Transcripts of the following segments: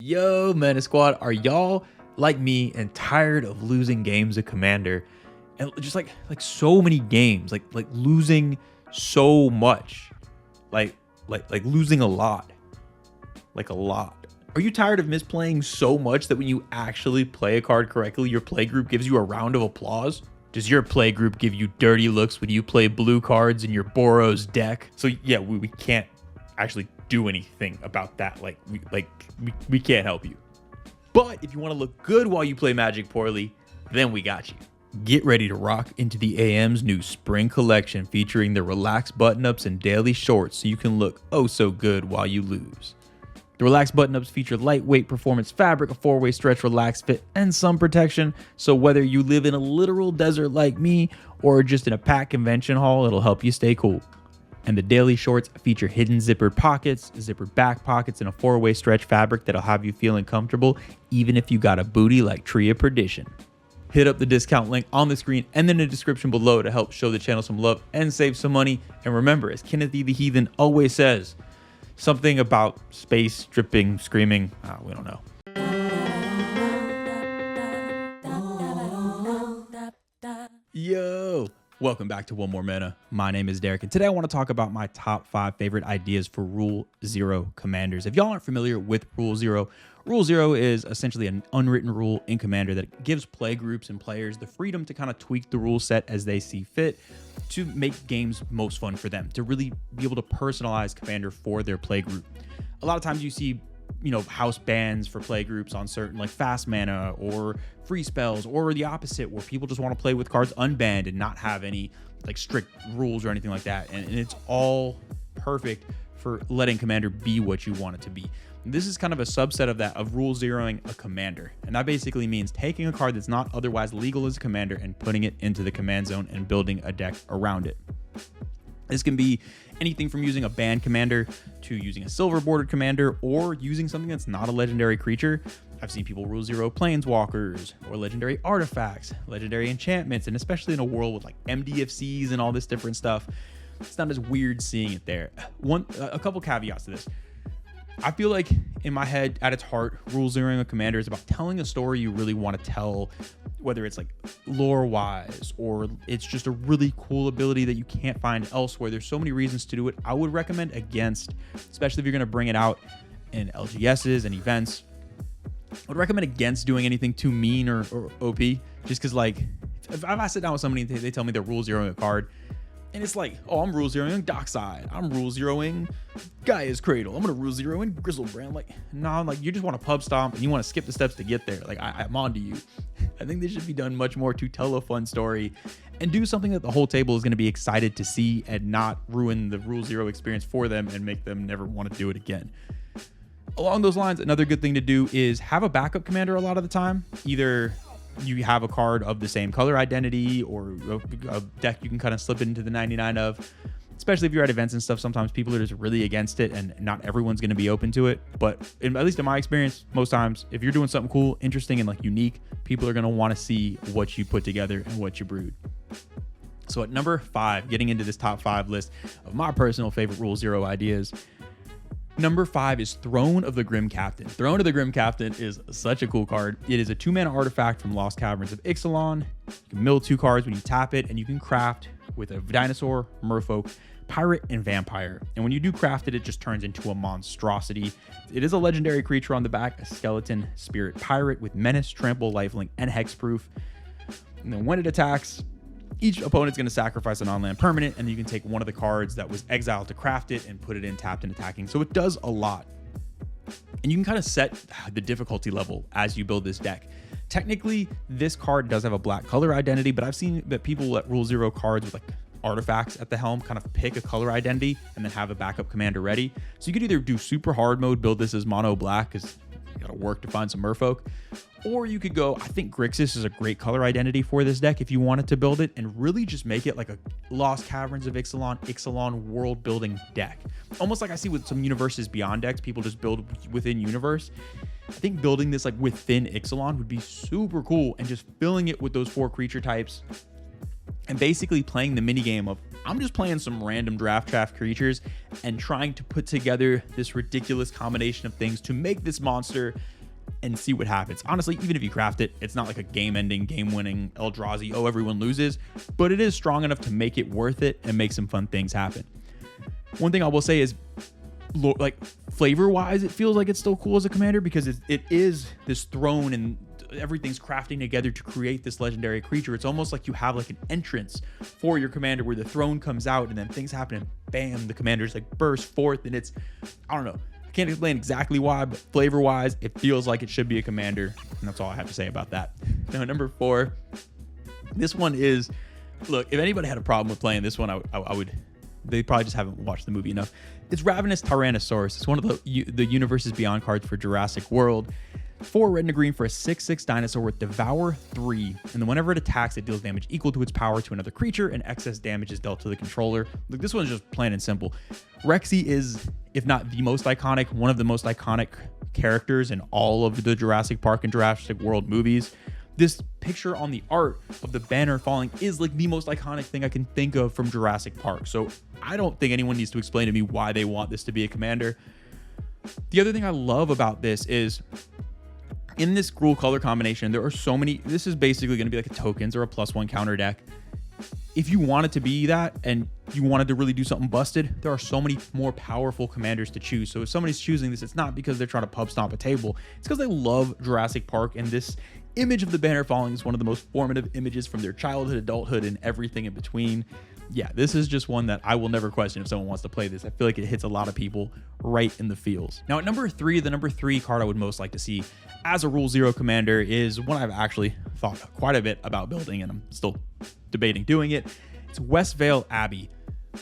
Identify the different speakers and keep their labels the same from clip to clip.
Speaker 1: Yo, Mana Squad, are y'all like me and tired of losing games of Commander? And just like so many games, like losing so much, like losing a lot, like a lot. Are you tired of misplaying so much that when you actually play a card correctly, your play group gives you a round of applause? Does your play group give you dirty looks when you play blue cards in your Boros deck? So yeah, we can't actually do anything about that. We can't help you. But if you want to look good while you play Magic poorly, then we got you. Get ready to rock into the AM's new spring collection featuring the relaxed button-ups and daily shorts so you can look oh so good while you lose. The relaxed button-ups feature lightweight performance fabric, a 4-way stretch, relaxed fit, and sun protection. So whether you live in a literal desert like me or just in a packed convention hall, it'll help you stay cool. And the daily shorts feature hidden zippered pockets, zippered back pockets, and a 4-way stretch fabric that'll have you feeling comfortable even if you got a booty like Tree of Perdition. Hit up the discount link on the screen and in the description below to help show the channel some love and save some money. And remember, as Kenneth E. the Heathen always says, something about space, dripping, screaming, we don't know. Yo! Welcome back to One More Mana. My name is Derik, and today I want to talk about my top 5 favorite ideas for Rule 0 commanders. If y'all aren't familiar with Rule 0 is essentially an unwritten rule in Commander that gives play groups and players the freedom to kind of tweak the rule set as they see fit to make games most fun for them, to really be able to personalize Commander for their play group. A lot of times you see house bans for play groups on certain like fast mana or free spells, or the opposite where people just want to play with cards unbanned and not have any like strict rules or anything like that. And it's all perfect for letting Commander be what you want it to be. This is kind of a subset of that, of rule zeroing a commander. And that basically means taking a card that's not otherwise legal as a commander and putting it into the command zone and building a deck around it. This can be anything from using a banned commander to using a silver bordered commander or using something that's not a legendary creature. I've seen people rule zero planeswalkers or legendary artifacts, legendary enchantments, and especially in a world with like MDFCs and all this different stuff, it's not as weird seeing it there. A couple caveats to this. I feel like in my head, at its heart, rule zeroing a commander is about telling a story you really want to tell, whether it's like lore wise or it's just a really cool ability that you can't find elsewhere. There's so many reasons to do it. I would recommend against, especially if you're going to bring it out in LGSs and events, I would recommend against doing anything too mean or OP, just because like if I sit down with somebody and they tell me they're rule zeroing a card, and it's like, oh, I'm rule zeroing Dockside. I'm rule zeroing Gaia's Cradle. I'm gonna rule zeroing Grizzlebrand. Like, no, like you just want to pub stomp and you want to skip the steps to get there. Like, I'm on to you. I think this should be done much more to tell a fun story and do something that the whole table is going to be excited to see and not ruin the rule zero experience for them and make them never want to do it again. Along those lines, another good thing to do is have a backup commander a lot of the time. Either you have a card of the same color identity or a deck you can kind of slip into the 99 of, especially if you're at events and stuff. Sometimes people are just really against it and not everyone's going to be open to it. But at least in my experience, most times, if you're doing something cool, interesting, and like unique, people are going to want to see what you put together and what you brewed. So at number 5, getting into this top 5 list of my personal favorite Rule Zero ideas, number 5 is Throne of the Grim Captain. Throne of the Grim Captain is such a cool card. It is a 2-mana artifact from Lost Caverns of Ixalan. You can mill 2 cards when you tap it, and you can craft with a dinosaur, merfolk, pirate, and vampire. And when you do craft it, it just turns into a monstrosity. It is a legendary creature on the back, a skeleton spirit pirate with menace, trample, lifelink, and hexproof. And then when it attacks, each opponent's going to sacrifice an on-land permanent, and you can take one of the cards that was exiled to craft it and put it in tapped and attacking. So it does a lot. And you can kind of set the difficulty level as you build this deck. Technically, this card does have a black color identity, but I've seen that people that rule zero cards with like artifacts at the helm kind of pick a color identity and then have a backup commander ready. So you could either do super hard mode, build this as mono black because you gotta work to find some merfolk, or you could go, I think Grixis is a great color identity for this deck if you wanted to build it and really just make it like a Lost Caverns of Ixalan world building deck. Almost like I see with some Universes Beyond decks, people just build within universe. I think building this like within Ixalan would be super cool, and just filling it with those 4 creature types and basically playing the mini game of I'm just playing some random draft creatures and trying to put together this ridiculous combination of things to make this monster and see what happens. Honestly, even if you craft it, it's not like a game-ending, game-winning Eldrazi, oh, everyone loses, but it is strong enough to make it worth it and make some fun things happen. One thing I will say is, like, flavor-wise, it feels like it's still cool as a commander because it is this throne and everything's crafting together to create this legendary creature. It's almost like you have like an entrance for your commander where the throne comes out and then things happen and bam, the commander's like burst forth, and it's, I don't know, I can't explain exactly why, but flavor wise it feels like it should be a commander, and that's all I have to say about that. Now, number 4, this one is, look, if anybody had a problem with playing this one, I would, they probably just haven't watched the movie enough. It's Ravenous Tyrannosaurus. It's one of the Universes Beyond cards for Jurassic World. 4 red and a green for a 6/6 dinosaur with Devour 3, and then whenever it attacks, it deals damage equal to its power to another creature, and excess damage is dealt to the controller. Look, this one's just plain and simple. Rexy is, if not the most iconic, one of the most iconic characters in all of the Jurassic Park and Jurassic World movies. This picture on the art of the banner falling is like the most iconic thing I can think of from Jurassic Park. So I don't think anyone needs to explain to me why they want this to be a commander. The other thing I love about this is, in this Gruul color combination, there are so many, this is basically going to be like a tokens or a +1 counter deck. If you want it to be that and you wanted to really do something busted, there are so many more powerful commanders to choose. So if somebody's choosing this, it's not because they're trying to pub stomp a table. It's because they love Jurassic Park, and this image of the banner falling is one of the most formative images from their childhood, adulthood, and everything in between. Yeah, this is just one that I will never question if someone wants to play this. I feel like it hits a lot of people right in the feels. Now, at number 3, the number 3 card I would most like to see as a Rule 0 commander is one I've actually thought quite a bit about building, and I'm still debating doing it. It's Westvale Abbey.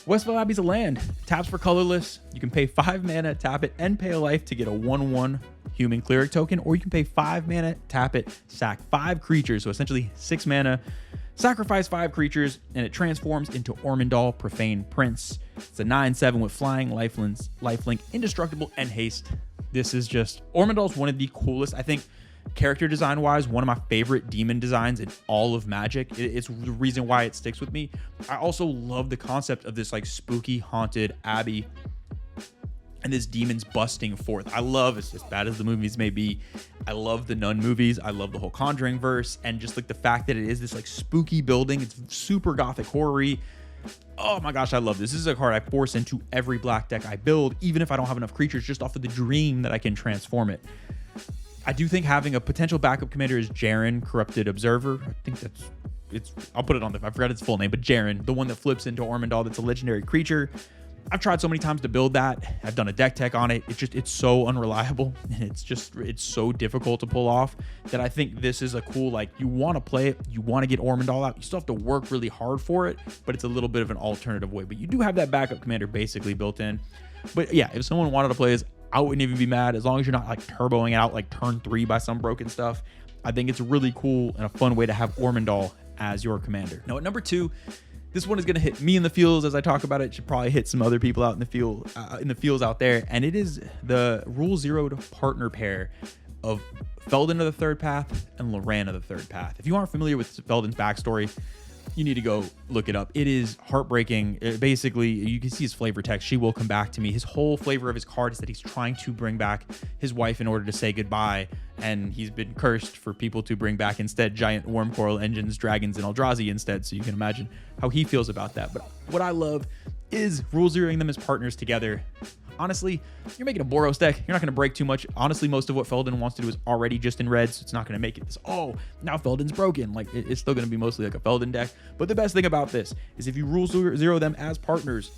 Speaker 1: Westvale Abbey's a land. Taps for colorless. You can pay 5 mana, tap it, and pay a life to get a 1/1 human cleric token, or you can pay 5 mana, tap it, sack 5 creatures, so essentially 6 mana, sacrifice 5 creatures, and it transforms into Ormondal, Profane Prince. It's a 9/7 with flying, lifelink, indestructible, and haste. This is just, Ormondal's one of the coolest, I think, character design wise, one of my favorite demon designs in all of Magic. It's the reason why it sticks with me. I also love the concept of this like spooky haunted abbey and this demons busting forth. I love, as bad as the movies may be, I love the Nun movies. I love the whole Conjuring verse, and just like the fact that it is this like spooky building. It's super gothic horror-y. Oh my gosh, I love this. This is a card I force into every black deck I build, even if I don't have enough creatures, just off of the dream that I can transform it. I do think having a potential backup commander is Jaren, Corrupted Observer. I think I'll put it on I forgot its full name, but Jaren, the one that flips into Ormondal, that's a legendary creature. I've tried so many times to build that. I've done a deck tech on it. It's so unreliable, and it's so difficult to pull off that I think this is a cool, like, you want to play it, you want to get Ormondal out. You still have to work really hard for it, but it's a little bit of an alternative way. But you do have that backup commander basically built in. But yeah, if someone wanted to play this, I wouldn't even be mad, as long as you're not like turboing it out like turn 3 by some broken stuff. I think it's really cool and a fun way to have Ormondal as your commander. Now at number 2, this one is going to hit me in the feels as I talk about it. It should probably hit some other people out in the fields out there, and it is the Rule 0 partner pair of Feldon of the Third Path and Loran of the Third Path. If you aren't familiar with Feldon's backstory, you need to go look it up. It is heartbreaking. Basically, you can see his flavor text. She will come back to me. His whole flavor of his card is that he's trying to bring back his wife in order to say goodbye, and he's been cursed for people to bring back instead giant worm coral engines, dragons, and Eldrazi instead. So you can imagine how he feels about that. But what I love is Rule 0ing them as partners together. Honestly, you're making a Boros deck. You're not going to break too much. Honestly, most of what Feldon wants to do is already just in red, so it's not going to make it this, oh, now Feldon's broken. Like, it's still going to be mostly like a Feldon deck. But the best thing about this is if you Rule 0 them as partners,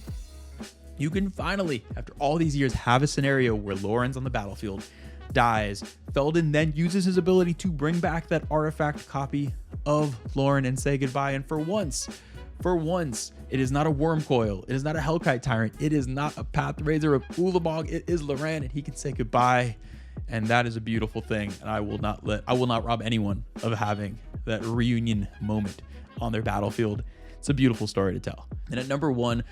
Speaker 1: you can finally, after all these years, have a scenario where Loran's on the battlefield, dies. Feldon then uses his ability to bring back that artifact copy of Loran and say goodbye. And for once, it is not a Worm Coil. It is not a Hellkite Tyrant. It is not a Pathrazor of Ulabog. It is Loran, and he can say goodbye. And that is a beautiful thing. And I will not rob anyone of having that reunion moment on their battlefield. It's a beautiful story to tell. And at number 1,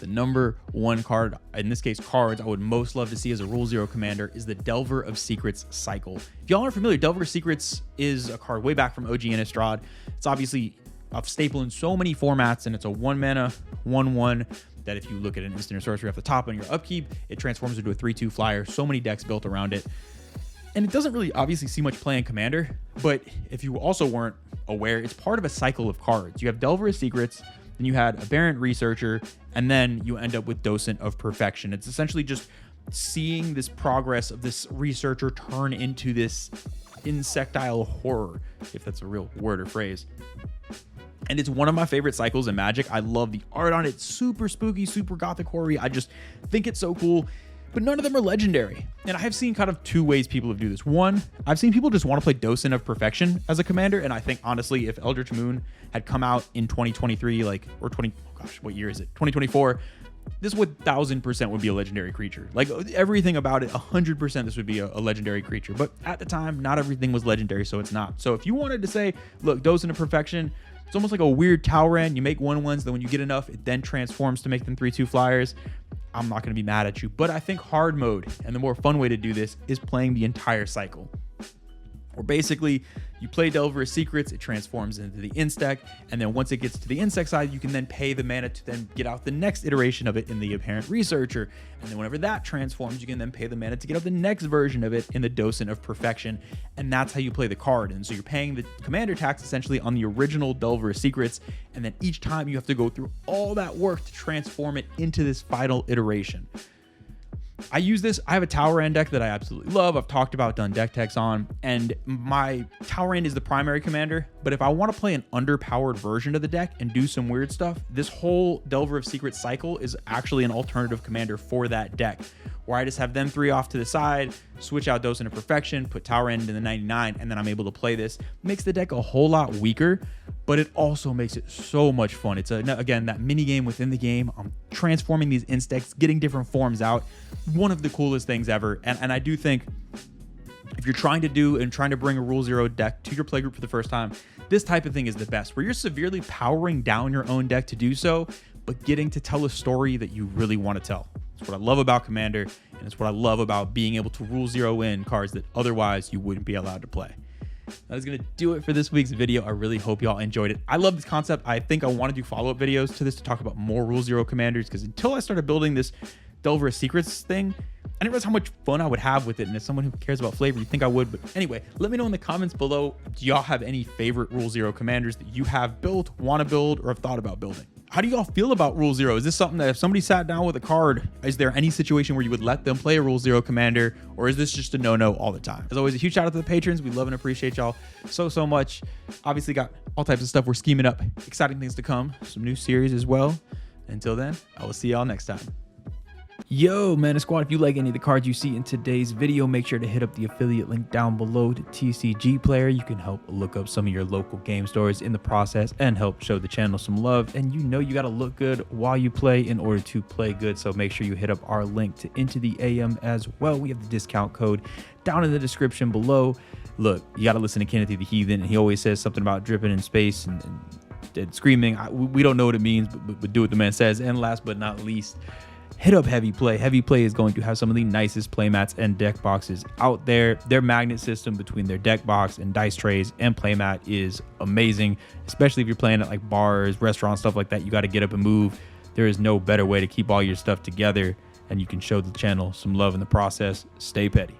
Speaker 1: the number 1 card, in this case cards, I would most love to see as a Rule 0 commander is the Delver of Secrets Cycle. If y'all aren't familiar, Delver of Secrets is a card way back from OG Innistrad. It's obviously of staple in so many formats, and it's a 1 mana 1/1 that if you look at an instant or sorcery off the top on your upkeep, it transforms into a 3/2 flyer. So many decks built around it. And it doesn't really obviously see much play in Commander, but if you also weren't aware, it's part of a cycle of cards. You have Delver of Secrets, then you had Aberrant Researcher, and then you end up with Docent of Perfection. It's essentially just seeing this progress of this researcher turn into this insectile horror, if that's a real word or phrase. And it's one of my favorite cycles in Magic. I love the art on it. Super spooky, super gothic horror. I just think it's so cool. But none of them are legendary. And I have seen kind of two ways people do this. One, I've seen people just want to play Docent of Perfection as a commander. And I think, honestly, if Eldritch Moon had come out in 2023, what year is it? 2024, this would 1000% would be a legendary creature. Like, everything about it, 100% this would be a legendary creature. But at the time, not everything was legendary, so it's not. So if you wanted to say, look, Docent of Perfection, it's almost like a weird Talrand. You make 1/1s, then when you get enough, it then transforms to make them 3/2 flyers. I'm not going to be mad at you. But I think hard mode, and the more fun way to do this, is playing the entire cycle. Or basically, you play Delver of Secrets, it transforms into the Insect, and then once it gets to the Insect side, you can then pay the mana to then get out the next iteration of it in the Aberrant Researcher. And then whenever that transforms, you can then pay the mana to get out the next version of it in the Docent of Perfection. And that's how you play the card. And so you're paying the commander tax essentially on the original Delver of Secrets, and then each time you have to go through all that work to transform it into this final iteration. I use this. I have a Talrand deck that I absolutely love. I've talked about, done deck techs on, and my Talrand is the primary commander. But if I want to play an underpowered version of the deck and do some weird stuff, this whole Delver of Secrets cycle is actually an alternative commander for that deck, where I just have them 3 off to the side, switch out Docent of Perfection, put Talrand in the 99, and then I'm able to play this. Makes the deck a whole lot weaker, but it also makes it so much fun. It's, again, that mini game within the game. I'm transforming these insects, getting different forms out. One of the coolest things ever. And I do think if you're trying to bring a Rule Zero deck to your playgroup for the first time, this type of thing is the best, where you're severely powering down your own deck to do so, but getting to tell a story that you really want to tell. It's what I love about Commander, and it's what I love about being able to Rule Zero in cards that otherwise you wouldn't be allowed to play. That is going to do it for this week's video. I really hope y'all enjoyed it. I love this concept. I think I want to do follow-up videos to this to talk about more Rule Zero commanders, because until I started building this Delver of Secrets thing, I didn't realize how much fun I would have with it. And as someone who cares about flavor, you think I would. But anyway, let me know in the comments below, do y'all have any favorite Rule Zero commanders that you have built, want to build, or have thought about building? How do y'all feel about Rule Zero? Is this something that if somebody sat down with a card, is there any situation where you would let them play a Rule Zero commander, or is this just a no-no all the time? As always, a huge shout out to the patrons. We love and appreciate y'all so much. Obviously got all types of stuff we're scheming up, exciting things to come, some new series as well. Until then, I will see y'all next time. Yooo Mana Squad, if you like any of the cards you see in today's video, make sure to hit up the affiliate link down below to TCG Player. You can help look up some of your local game stores in the process and help show the channel some love. And you know you got to look good while you play in order to play good, so make sure you hit up our link to Into the AM as well. We have the discount code down in the description below. Look, you got to listen to Kenneth the Heathen, and he always says something about dripping in space and screaming. We don't know what it means, but do what the man says. And last but not least, hit up Heavy Play. Heavy Play is going to have some of the nicest playmats and deck boxes out there. Their magnet system between their deck box and dice trays and playmat is amazing, especially if you're playing at like bars, restaurants, stuff like that. You got to get up and move. There is no better way to keep all your stuff together, and you can show the channel some love in the process. Stay petty.